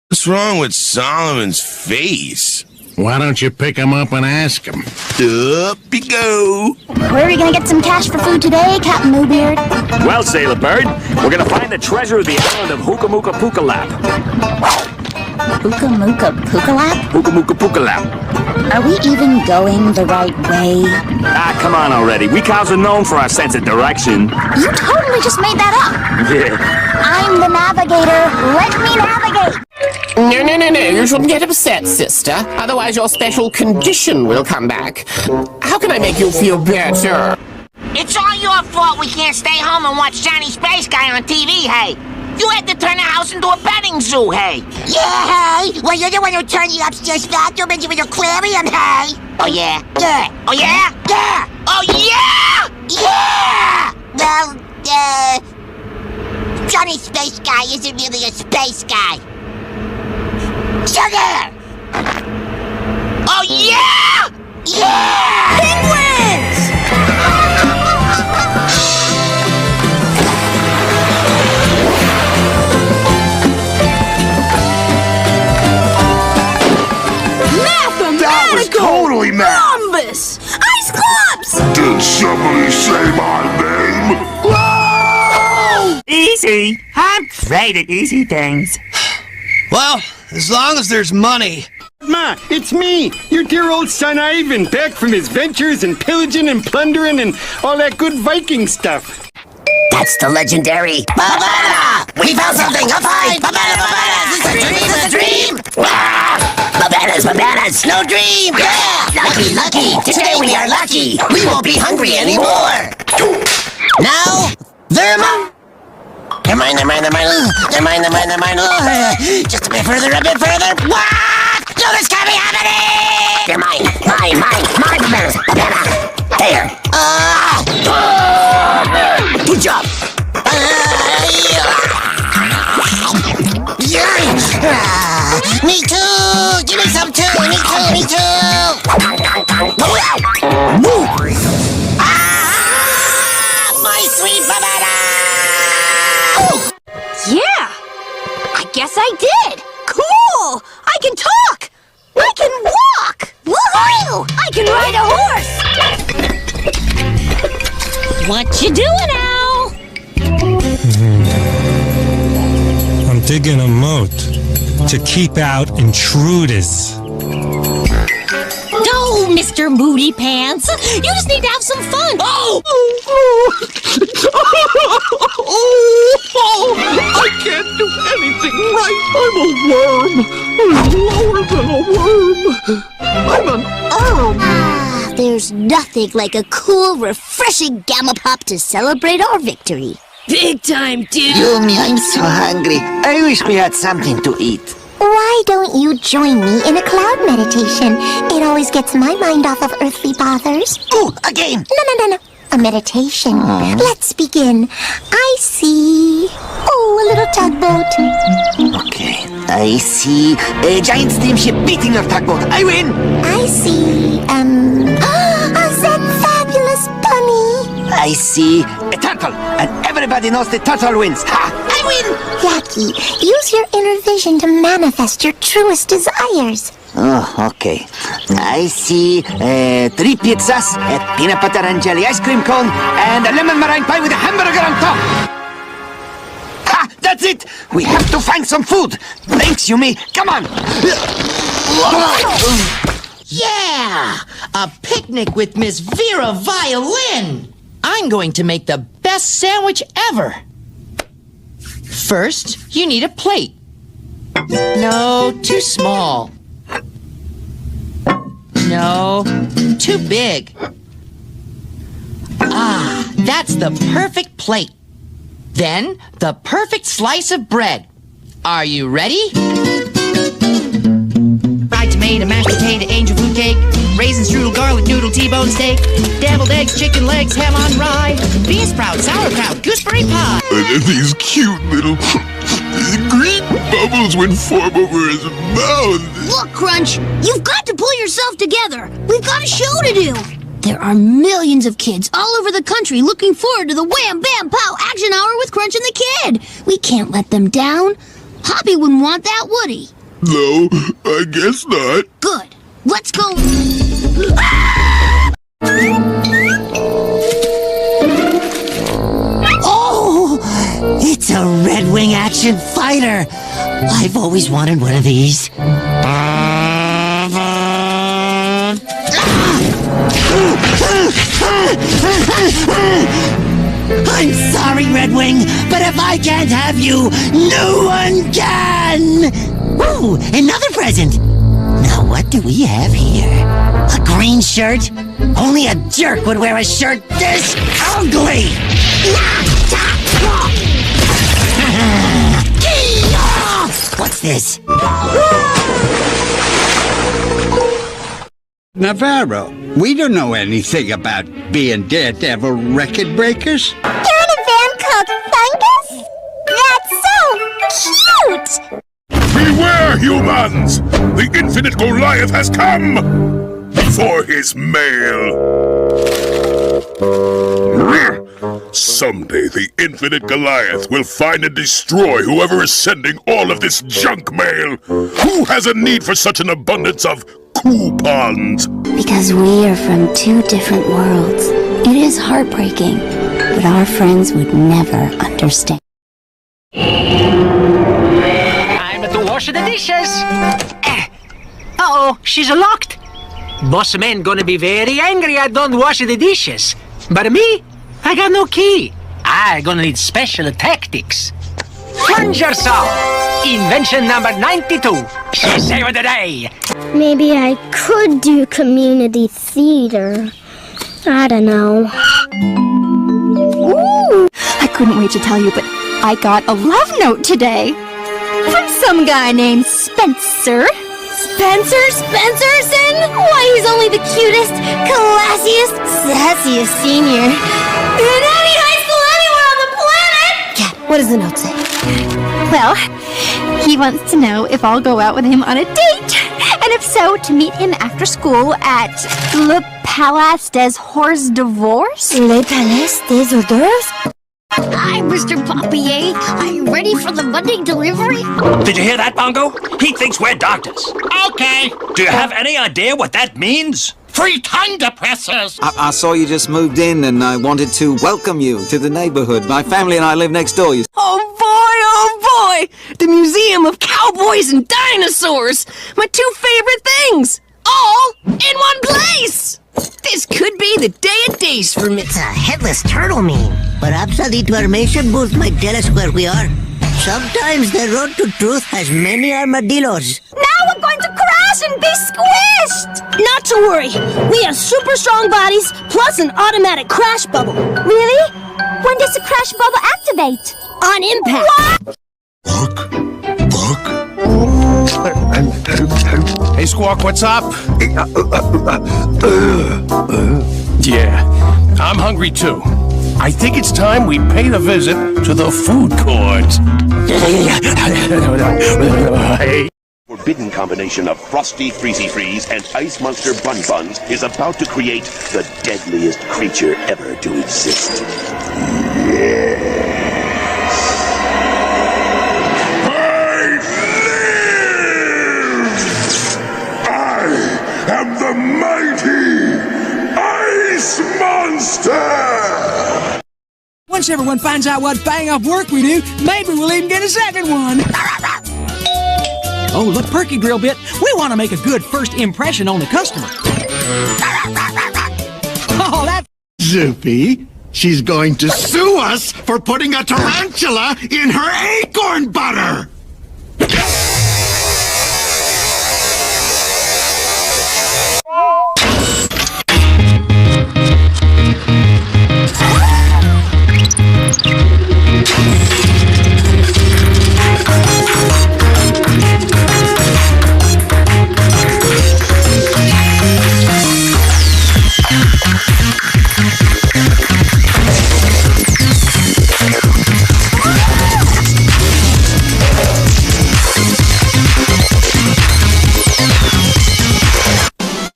What's wrong with Solomon's face? Why don't you pick him up and ask him? Up you go. Where are we gonna get some cash for food today, Captain Bluebeard? Well, Sailor Bird, we're gonna find the treasure of the island of Hookamuka Pookalap. Hookamuka Pookalap? Hookamuka Pookalap. Are we even going the right way? Ah, come on already. We cows are known for our sense of direction. You totally just made that up. Yeah. I'm the navigator. Let me navigate. No. You shouldn't get upset, sister. Otherwise your special condition will come back. How can I make you feel better? It's all your fault we can't stay home and watch Johnny Space Guy on TV, hey. You had to turn the house into a petting zoo, hey. Yeah, hey. Well, you're the one who turned the upstairs bathroom into an aquarium, hey. Oh, yeah? Yeah. Oh, yeah? Yeah. Oh, yeah! Yeah! Well, Johnny Space Guy isn't really a space guy. Sugar! Oh, yeah! Yeah! Penguins! That was totally mad. Columbus! Ice clubs! Did somebody say my name? Whoa! Easy. I'm great at easy things. Well, as long as there's money. Ma, it's me, your dear old son Ivan, back from his ventures and pillaging and plundering and all that good Viking stuff. That's the legendary Bavana! We found something! Up high! Bavana! It's a dream! Bananas! No dream! Yeah! Lucky! Today we are lucky! We won't be hungry anymore! Now, they're mine! Just a bit further! What? No, this can't be happening! They're mine! My bananas! Banana! There! Good job! Me too! Give me some too! Me too! My sweet banana! Yeah! I guess I did! Cool! I can talk! I can walk! Woohoo! I can ride a horse! What you doing now? I'm digging a moat to keep out intruders. No, Mr. Moody Pants! You just need to have some fun! Oh! I can't do anything right. I'm a worm. I'm lower than a worm. I'm an worm. There's nothing like a cool, refreshing Gamma Pop to celebrate our victory. Big time, dude. Yumi, I'm so hungry. I wish we had something to eat. Why don't you join me in a cloud meditation? It always gets my mind off of earthly bothers. Ooh, a game! No. A meditation. Let's begin. I see... Oh, a little tugboat. Okay, I see a giant steamship beating your tugboat. I win! I see... a that fabulous bunny. I see a turtle, and everybody knows the turtle wins. Ha! I win! Lucky, use your inner vision to manifest your truest desires. Oh, okay. I see 3 pizzas, a peanut butter and jelly ice cream cone, and a lemon meringue pie with a hamburger on top. Ha! That's it! We have to find some food. Thanks, Yumi. Come on. Yeah! A picnic with Miss Vera Violin! I'm going to make the best sandwich ever. First, you need a plate. No, too small. No, too big. Ah, that's the perfect plate. Then, the perfect slice of bread. Are you ready? Fried tomato, mashed potato, angel food cake, raisin strudel, garlic noodle, T-bone steak, deviled eggs, chicken legs, ham on rye, bean sprout, sauerkraut, gooseberry pie. And then these cute little green bubbles would form over his mouth. Look, Crunch, you've got to pull yourself together. We've got a show to do. There are millions of kids all over the country looking forward to the Wham Bam Pow Action Hour with Crunch and the Kid. We can't let them down. Hoppy wouldn't want that, would he? No, I guess not. Good. Let's go. Oh, it's a Red Wing action fighter. I've always wanted one of these. I'm sorry, Red Wing, but if I can't have you, no one can! Ooh, another present! Now what do we have here? A green shirt? Only a jerk would wear a shirt this ugly! What's this? Navarro, we don't know anything about being daredevil record breakers. You're in a van called Fungus? That's so cute! Beware, humans! The infinite Goliath has come! For his mail! Someday the infinite Goliath will find and destroy whoever is sending all of this junk mail! Who has a need for such an abundance of coupons? Because we are from two different worlds. It is heartbreaking, but our friends would never understand. Time to wash the dishes. Uh-oh, she's locked. Boss man gonna be very angry I don't wash the dishes. But me, I got no key. I gonna need special tactics. Plunger saw. Invention number 92. She saved the day. Maybe I could do community theater. I don't know. Ooh, I couldn't wait to tell you, but I got a love note today. From some guy named Spencer. Spencerson? Why, he's only the cutest, classiest, sassiest senior in any high school anywhere on the planet! Yeah, what does the note say? Well, he wants to know if I'll go out with him on a date, and if so, to meet him after school at Le Palace des Hors Divorce. Le Palais des Odeurs? Hi, Mr. Papier. Are you ready for the Monday delivery? Did you hear that, Bongo? He thinks we're doctors. Okay. Do you have any idea what that means? Free tongue depressors. I saw you just moved in and I wanted to welcome you to the neighborhood. My family and I live next door. Oh boy! The Museum of Cowboys and Dinosaurs! My two favorite things! All in one place! This could be the day of days for me. It's a headless turtle meme. Perhaps a deformation boost might tell us where we are. Sometimes the road to truth has many armadillos. Now we're going to crash and be squished! Not to worry. We have super strong bodies, plus an automatic crash bubble. Really? When does the crash bubble activate? On impact. What? Hey, Squawk, what's up? Yeah, I'm hungry too. I think it's time we paid a visit to the food court. Forbidden combination of Frosty Freezy Freeze and Ice Monster Bun Buns is about to create the deadliest creature ever to exist. I am the mighty Ice Monster! Once everyone finds out what bang-up work we do, maybe we'll even get a second one. Oh, look, Perky Drill Bit, we want to make a good first impression on the customer. Oh, that... Zoopy, she's going to sue us for putting a tarantula in her acorn butter!